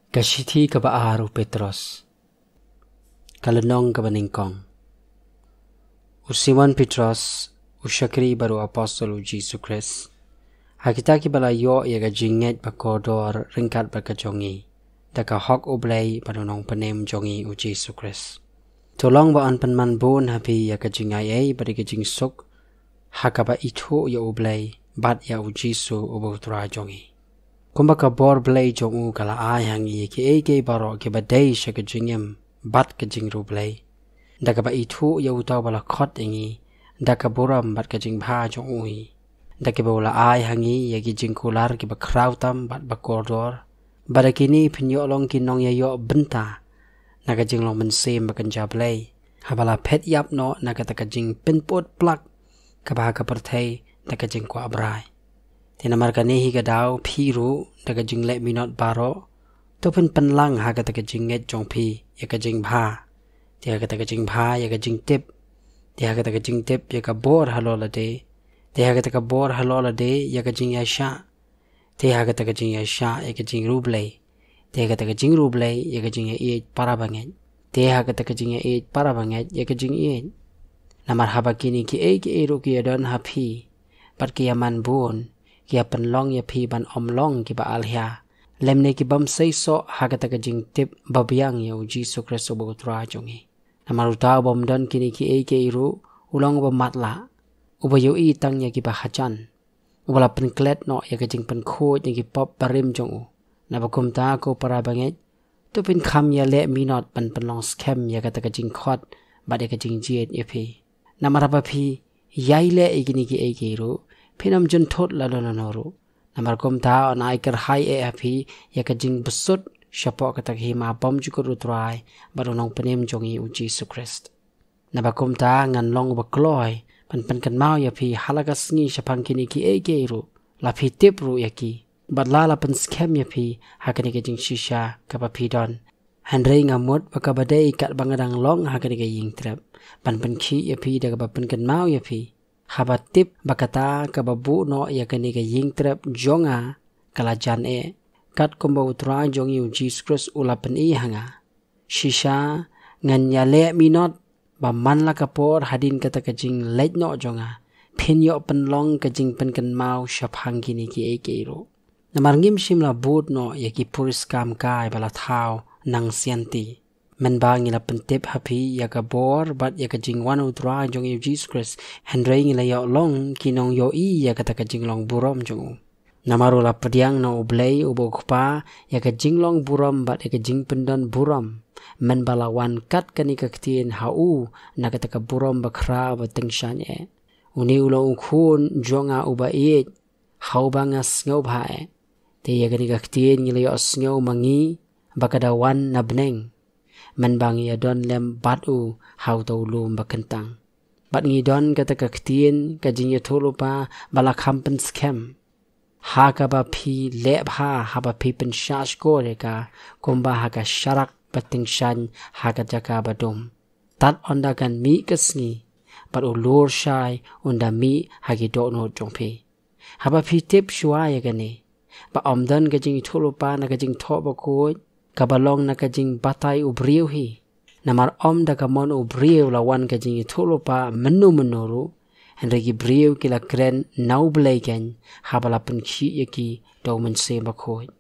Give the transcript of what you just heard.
Shithi ka U Petros kalenong ka baningkong Simon Petros syakri baru apostol Jesus Christ hakita ki bala yo ya ga jinget ba kodor ringkat ba ka jongi da ka hok U Blei panonong penem jongi Jesus Christ tolong ba an penman bon hapi ya ka jingai ai ba ka jing sok hakaba itu ya U Blei bat ya Jesus ubo tra jongi kumba ka bor Blei jongu kala ai hangi ki eke baro ki badai sha ka jingem bat ka jing U Blei da ka ba itu ya utaw bala khot ingi da ka boram bat ka jing bha jongu hi da ke bola ai hangi ya ki jing kular ki ba krautam bat ba koridor bada kini pinyo long ki nong ya yo benta na ka jing long men sem ba kan ja Blei habala phet yap no na ka ta ka jing pinpot plak ka ba ka perthai da ka jing kwa brai Tina markani hi ka daw phiru da ka jing le minot baro to pin penlang ha ka ta ka jing nget jong phi ya ka jing bha tia ka ta ka jing bha ya ka jing tip tia ka ta ka jing tip ya ka bor halo la de tia ka ta ka bor halo la de ya ka jing ya sha tia ka ta ka jing ya sha ya ka jing U Blei tia ka ta ka jing U Blei ya ka jing ya e para banget tia ka ta ka jing ya e para banget ya ka jing e namar haba kini ki e ru ki don ha phi pat ki yaman bon kia penlong ya phi ban omlong ki ba alhia lemne ki bam sei so hagata ka jing tip babiang ya Jesus Christ bo tra jongi namaruta bom don kini ki e ke iru ulong ba matla uba yo I tang ya ki ba hachan ubala pen klet no ya ka jing pen khoj ya ki pop barim jongu na ba kum ta ko para banget to pin kham ya le minot pan penlong scam ya ka ta ka jing khot ba de ka jing jiet ya phi namaraba phi yai le igini ki e ke iru Pinam jun thot la lo noru namar kom ta on ai kar hai e api ya ka jing besut shapo ka tak hi ma bom ju ko rutrai baro nong penem jongi u Jesus Christ naba kom ta ngan long ba kloi pan kan mau ya phi halaga sngi shapang kini ki e ke ru la phi tip ru ya ki badla la pan scam ya phi hakani ka jing shisha ka pa phi don handrei ngamut ba ka badai kat bangadang long hakani ka ying trap pan khi ya phi da ka pan kan mau ya phi habatip bakata kababu no ya kani ka ying trap jonga kala jan e kat komba utra jongi u Jesus Christ ulapan I hanga shisha ngan ya le minot ba man la kapor hadin kata ka jing lej no jonga phin yo penlong ka jing pen kan mau shaphang kini ki e ke ro namar ngim shim la bud no ya ki puris kam kai bala thau nang sianti men bang ila pentip happy ya ka bor bat ya ka jing wan utra jong yu Jesus Christ handrei ila yo long kinong yo I ya ka ta ka jing long burom jong namaru la pediang no U Blei ubo khpa ya ka jing long burom bat ya ka jing pendon burom men balawan kat kani ka Ktien hau na ka ta ka burom bakra ba tengshan e uni ulo khun jonga uba e hau banga Sngap ha e te ya kani ka Ktien ila yo Sngap mangi bakadawan na bneng men bang ya don lem batu hau to lum bakentang bat ngi don kata ka Ktien ka jing ya tholupa bala kampen scam ha ka ba phi le bha ha ba phi pen shash ko re ka komba ha ka sharak pating shan ha ka jaka badum tat onda kan mi kasni bat u lor shai onda mi ha ki do no jong phi ha ba phi tip shwa ya gane ba omdan ka jing tholupa na ka jing tho ba ko kabalong na kajing batay ubriw hi namar da kamon ubriw lawan kajing itulupa menu menuru henregi briw kila kren nau Blei ken habala penchi yaki do men se bakhoy